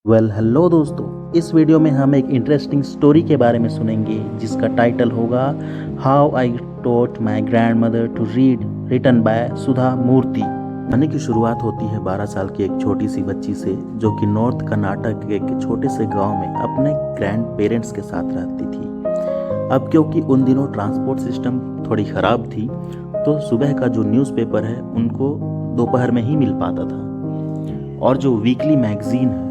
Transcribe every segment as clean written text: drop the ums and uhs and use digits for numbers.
Hello दोस्तों, इस video में हम एक इंटरेस्टिंग स्टोरी के बारे में सुनेंगे जिसका टाइटल होगा how I taught my grand mother to read, written by Sudha Murthy. कहानी की शुरुआत होती है 12 साल की एक छोटी सी बच्ची से जो कि नॉर्थ कर्नाटक के एक छोटे से गांव में अपने ग्रैंड पेरेंट्स के साथ रहती थी। अब क्योंकि उन दिनों ट्रांसपोर्ट सिस्टम थोड़ी ख़राब थी तो सुबह का जो न्यूज़पेपर है उनको दोपहर में ही मिल पाता था और जो वीकली मैगज़ीन है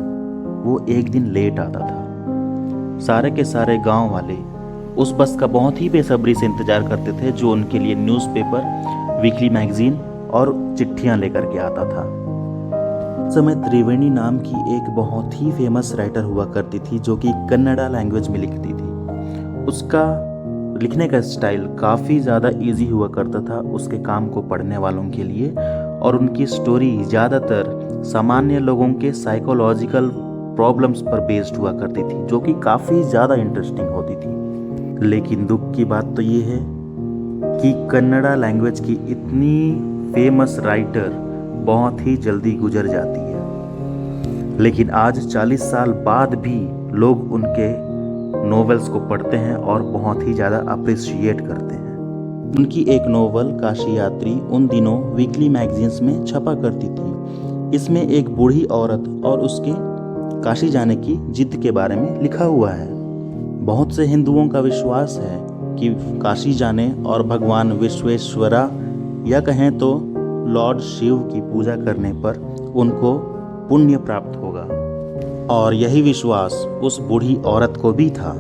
वो एक दिन लेट आता था। सारे के सारे गांव वाले उस बस का बहुत ही बेसब्री से इंतज़ार करते थे जो उनके लिए न्यूज़पेपर, वीकली मैगज़ीन और चिट्ठियां लेकर के आता था। उस समय त्रिवेणी नाम की एक बहुत ही फेमस राइटर हुआ करती थी जो कि कन्नड़ा लैंग्वेज में लिखती थी। उसका लिखने का स्टाइल काफ़ी ज़्यादा इजी हुआ करता था उसके काम को पढ़ने वालों के लिए, और उनकी स्टोरी ज़्यादातर सामान्य लोगों के साइकोलॉजिकल प्रॉब्लम्स पर बेस्ड हुआ करती थी जो कि काफ़ी ज़्यादा इंटरेस्टिंग होती थी। लेकिन दुख की बात तो ये है कि कन्नड़ा लैंग्वेज की इतनी फेमस राइटर बहुत ही जल्दी गुजर जाती है। लेकिन आज 40 साल बाद भी लोग उनके नॉवेल्स को पढ़ते हैं और बहुत ही ज़्यादा अप्रिशिएट करते हैं। उनकी एक नॉवल काशी यात्री उन दिनों वीकली मैगजीन्स में छपा करती थी। इसमें एक बूढ़ी औरत और उसके काशी जाने की जिद के बारे में लिखा हुआ है। बहुत से हिंदुओं का विश्वास है कि काशी जाने और भगवान विश्वेश्वरा या कहें तो लॉर्ड शिव की पूजा करने पर उनको पुण्य प्राप्त होगा, और यही विश्वास उस बूढ़ी औरत को भी था।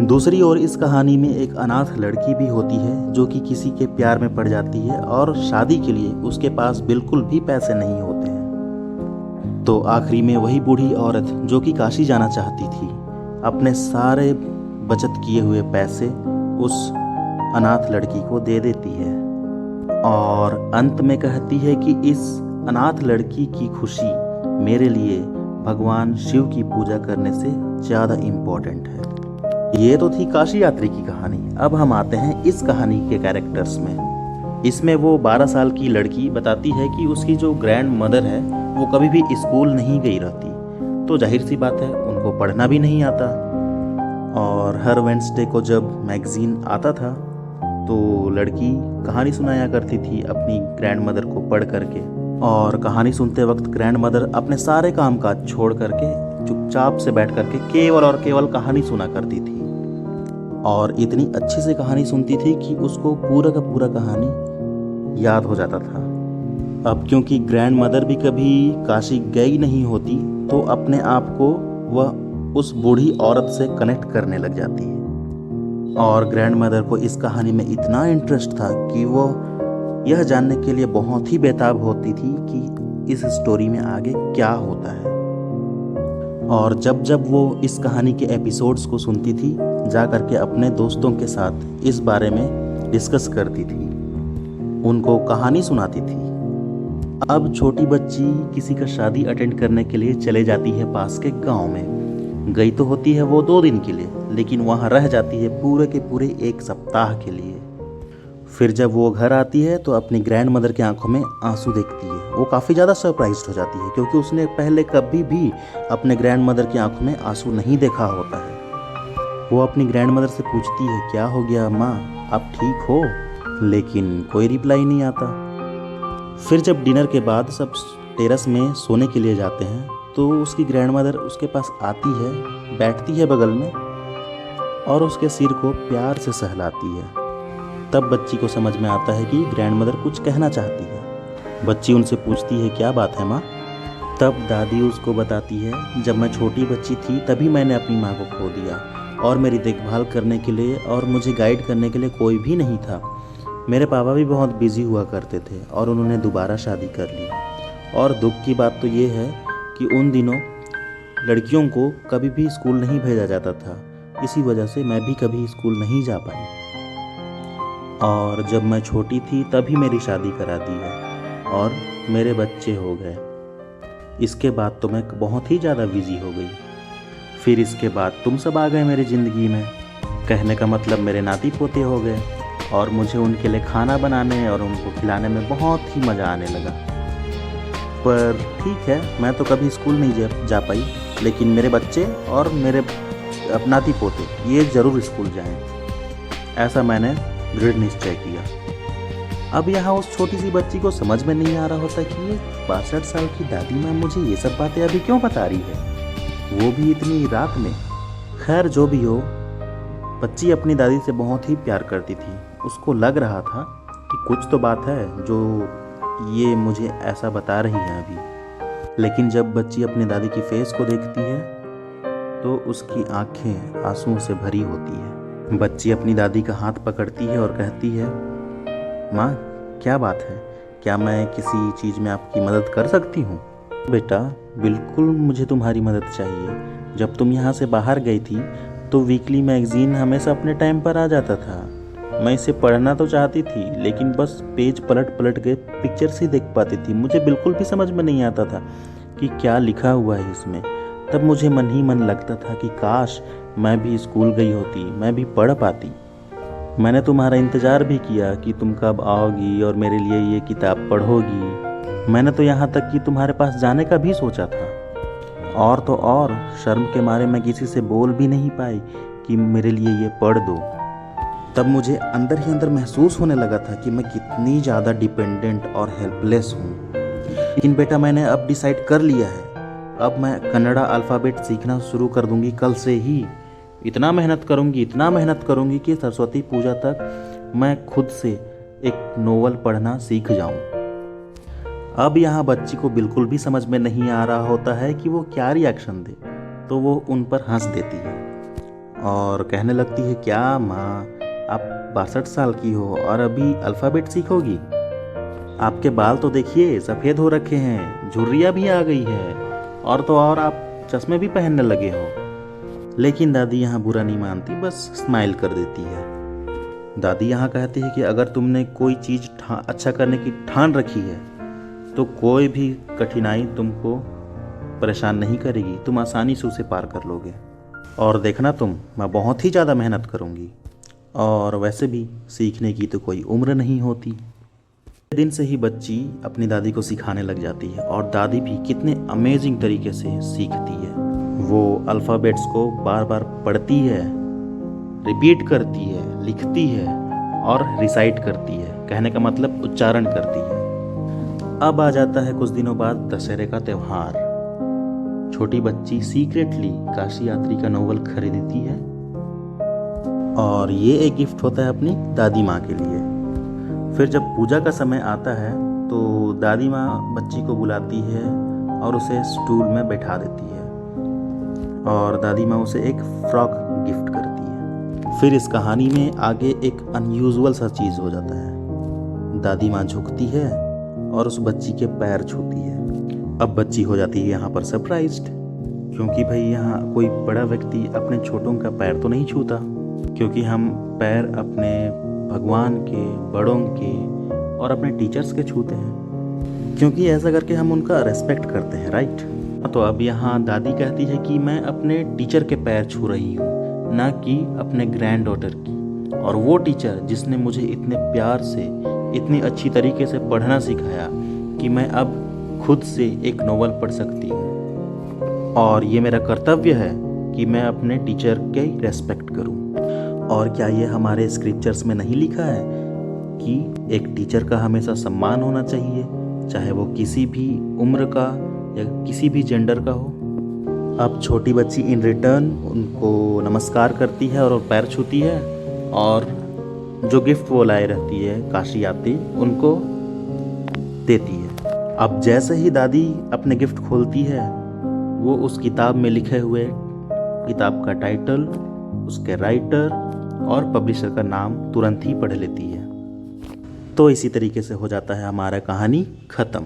दूसरी ओर इस कहानी में एक अनाथ लड़की भी होती है जो कि किसी के प्यार में पड़ जाती है और शादी के लिए उसके पास बिल्कुल भी पैसे नहीं होते हैं। तो आखिरी में वही बूढ़ी औरत जो कि काशी जाना चाहती थी अपने सारे बचत किए हुए पैसे उस अनाथ लड़की को दे देती है और अंत में कहती है कि इस अनाथ लड़की की खुशी मेरे लिए भगवान शिव की पूजा करने से ज़्यादा इम्पोर्टेंट है। ये तो थी काशी यात्री की कहानी। अब हम आते हैं इस कहानी के कैरेक्टर्स में। इसमें वो 12 साल की लड़की बताती है कि उसकी जो ग्रैंड मदर है वो कभी भी स्कूल नहीं गई रहती, तो जाहिर सी बात है उनको पढ़ना भी नहीं आता। और हर वेडनेसडे को जब मैगज़ीन आता था तो लड़की कहानी सुनाया करती थी अपनी ग्रैंड मदर को पढ़ करके, और कहानी सुनते वक्त ग्रैंड मदर अपने सारे काम काज छोड़ करके चुपचाप से बैठ करके केवल और केवल कहानी सुना करती थी, और इतनी अच्छी से कहानी सुनती थी कि उसको पूरा का पूरा कहानी याद हो जाता था। अब क्योंकि ग्रैंड मदर भी कभी काशी गई नहीं होती तो अपने आप को वह उस बूढ़ी औरत से कनेक्ट करने लग जाती है, और ग्रैंड मदर को इस कहानी में इतना इंटरेस्ट था कि वो यह जानने के लिए बहुत ही बेताब होती थी कि इस स्टोरी में आगे क्या होता है। और जब जब वो इस कहानी के एपिसोड्स को सुनती थी जा करके अपने दोस्तों के साथ इस बारे में डिस्कस करती थी, उनको कहानी सुनाती थी। अब छोटी बच्ची किसी का शादी अटेंड करने के लिए चले जाती है पास के गांव में। गई तो होती है वो 2 दिन के लिए, लेकिन वहां रह जाती है पूरे के पूरे 1 सप्ताह के लिए। फिर जब वो घर आती है तो अपनी ग्रैंड मदर की आंखों में आंसू देखती है। वो काफ़ी ज़्यादा सरप्राइज्ड हो जाती है क्योंकि उसने पहले कभी भी अपने ग्रैंड मदर की आंखों में आंसू नहीं देखा होता है। वो अपनी ग्रैंड मदर से पूछती है क्या हो गया माँ, आप ठीक हो? लेकिन कोई रिप्लाई नहीं आता। फिर जब डिनर के बाद सब टेरेस में सोने के लिए जाते हैं तो उसकी ग्रैंड मदर उसके पास आती है, बैठती है बगल में और उसके सिर को प्यार से सहलाती है। तब बच्ची को समझ में आता है कि ग्रैंड मदर कुछ कहना चाहती है। बच्ची उनसे पूछती है क्या बात है माँ? तब दादी उसको बताती है जब मैं छोटी बच्ची थी तभी मैंने अपनी माँ को खो दिया और मेरी देखभाल करने के लिए और मुझे गाइड करने के लिए कोई भी नहीं था। मेरे पापा भी बहुत बिजी हुआ करते थे और उन्होंने दोबारा शादी कर ली। और दुख की बात तो ये है कि उन दिनों लड़कियों को कभी भी स्कूल नहीं भेजा जाता था, इसी वजह से मैं भी कभी स्कूल नहीं जा पाई, और जब मैं छोटी थी तभी मेरी शादी करा दी है और मेरे बच्चे हो गए। इसके बाद तो मैं बहुत ही ज़्यादा बिजी हो गई। फिर इसके बाद तुम सब आ गए मेरी ज़िंदगी में। कहने का मतलब मेरे नाती पोते हो गए और मुझे उनके लिए खाना बनाने और उनको खिलाने में बहुत ही मज़ा आने लगा। पर ठीक है, मैं तो कभी स्कूल नहीं जा पाई, लेकिन मेरे बच्चे और मेरे नाती पोते ये ज़रूर स्कूल जाएं। ऐसा मैंने दृढ़ निश्चय किया। अब यहाँ उस छोटी सी बच्ची को समझ में नहीं आ रहा होता कि ये 62 साल की दादी माँ मुझे ये सब बातें अभी क्यों बता रही है, वो भी इतनी रात में। खैर जो भी हो, बच्ची अपनी दादी से बहुत ही प्यार करती थी। उसको लग रहा था कि कुछ तो बात है जो ये मुझे ऐसा बता रही है अभी। लेकिन जब बच्ची अपनी दादी की फेस को देखती है तो उसकी आंखें आंसुओं से भरी होती है। बच्ची अपनी दादी का हाथ पकड़ती है और कहती है, माँ क्या बात है, क्या मैं किसी चीज़ में आपकी मदद कर सकती हूँ? बेटा बिल्कुल मुझे तुम्हारी मदद चाहिए। जब तुम यहाँ से बाहर गई थी तो वीकली मैगज़ीन हमेशा अपने टाइम पर आ जाता था। मैं इसे पढ़ना तो चाहती थी लेकिन बस पेज पलट पलट के पिक्चर्स ही देख पाती थी। मुझे बिल्कुल भी समझ में नहीं आता था कि क्या लिखा हुआ है इसमें। तब मुझे मन ही मन लगता था कि काश मैं भी स्कूल गई होती, मैं भी पढ़ पाती। मैंने तुम्हारा इंतज़ार भी किया कि तुम कब आओगी और मेरे लिए ये किताब पढ़ोगी। मैंने तो यहाँ तक कि तुम्हारे पास जाने का भी सोचा था। और तो और शर्म के मारे मैं किसी से बोल भी नहीं पाई कि मेरे लिए ये पढ़ दो। तब मुझे अंदर ही अंदर महसूस होने लगा था कि मैं कितनी ज़्यादा डिपेंडेंट और हेल्पलेस हूँ। लेकिन बेटा मैंने अब डिसाइड कर लिया है, अब मैं कन्नड़ा अल्फ़ाबेट सीखना शुरू कर दूँगी कल से ही। इतना मेहनत करूँगी कि सरस्वती पूजा तक मैं खुद से एक नोवेल पढ़ना सीख जाऊँ। अब यहाँ बच्ची को बिल्कुल भी समझ में नहीं आ रहा होता है कि वो क्या रिएक्शन दे, तो वो उन पर हंस देती है और कहने लगती है, क्या माँ आप 62 साल की हो और अभी अल्फ़ाबेट सीखोगी? आपके बाल तो देखिए सफ़ेद हो रखे हैं, झुर्रियाँ भी आ गई है और तो और आप चश्मे भी पहनने लगे हो। लेकिन दादी यहाँ बुरा नहीं मानती, बस स्माइल कर देती है। दादी यहाँ कहती है कि अगर तुमने कोई चीज़ अच्छा करने की ठान रखी है तो कोई भी कठिनाई तुमको परेशान नहीं करेगी, तुम आसानी से उसे पार कर लोगे। और देखना मैं बहुत ही ज़्यादा मेहनत करूँगी। और वैसे भी सीखने की तो कोई उम्र नहीं होती। दिन से ही बच्ची अपनी दादी को सिखाने लग जाती है और दादी भी कितने अमेजिंग तरीके से सीखती है। वो अल्फ़ाबेट्स को बार बार पढ़ती है, रिपीट करती है, लिखती है और रिसाइट करती है, कहने का मतलब उच्चारण करती है। अब आ जाता है कुछ दिनों बाद दशहरे का त्यौहार। छोटी बच्ची सीक्रेटली काशी यात्री का नोवेल खरीदती है और ये एक गिफ्ट होता है अपनी दादी माँ के लिए। फिर जब पूजा का समय आता है तो दादी माँ बच्ची को बुलाती है और उसे स्टूल में बैठा देती है और दादी माँ उसे एक फ्रॉक गिफ्ट करती है। फिर इस कहानी में आगे एक अनयूजुअल सा चीज़ हो जाता है। दादी माँ झुकती है और उस बच्ची के पैर छूती है। अब बच्ची हो जाती है यहाँ पर सरप्राइज्ड, क्योंकि भाई यहाँ कोई बड़ा व्यक्ति अपने छोटों का पैर तो नहीं छूता, क्योंकि हम पैर अपने भगवान के, बड़ों के और अपने टीचर्स के छूते हैं, क्योंकि ऐसा करके हम उनका रेस्पेक्ट करते हैं, राइट। तो अब यहाँ दादी कहती है कि मैं अपने टीचर के पैर छू रही हूँ, ना कि अपने ग्रैंड डॉटर की। और वो टीचर जिसने मुझे इतने प्यार से, इतनी अच्छी तरीके से पढ़ना सिखाया कि मैं अब खुद से एक नोवेल पढ़ सकती हूँ। और ये मेरा कर्तव्य है कि मैं अपने टीचर के रेस्पेक्ट करूँ। और क्या ये हमारे स्क्रिप्चर्स में नहीं लिखा है कि एक टीचर का हमेशा सम्मान होना चाहिए, चाहे वो किसी भी उम्र का या किसी भी जेंडर का हो। अब छोटी बच्ची इन रिटर्न उनको नमस्कार करती है और पैर छूती है और जो गिफ्ट वो लाए रहती है काशी यात्री उनको देती है। अब जैसे ही दादी अपने गिफ्ट खोलती है, वो उस किताब में लिखे हुए किताब का टाइटल, उसके राइटर और पब्लिशर का नाम तुरंत ही पढ़ लेती है। तो इसी तरीके से हो जाता है हमारा कहानी ख़त्म।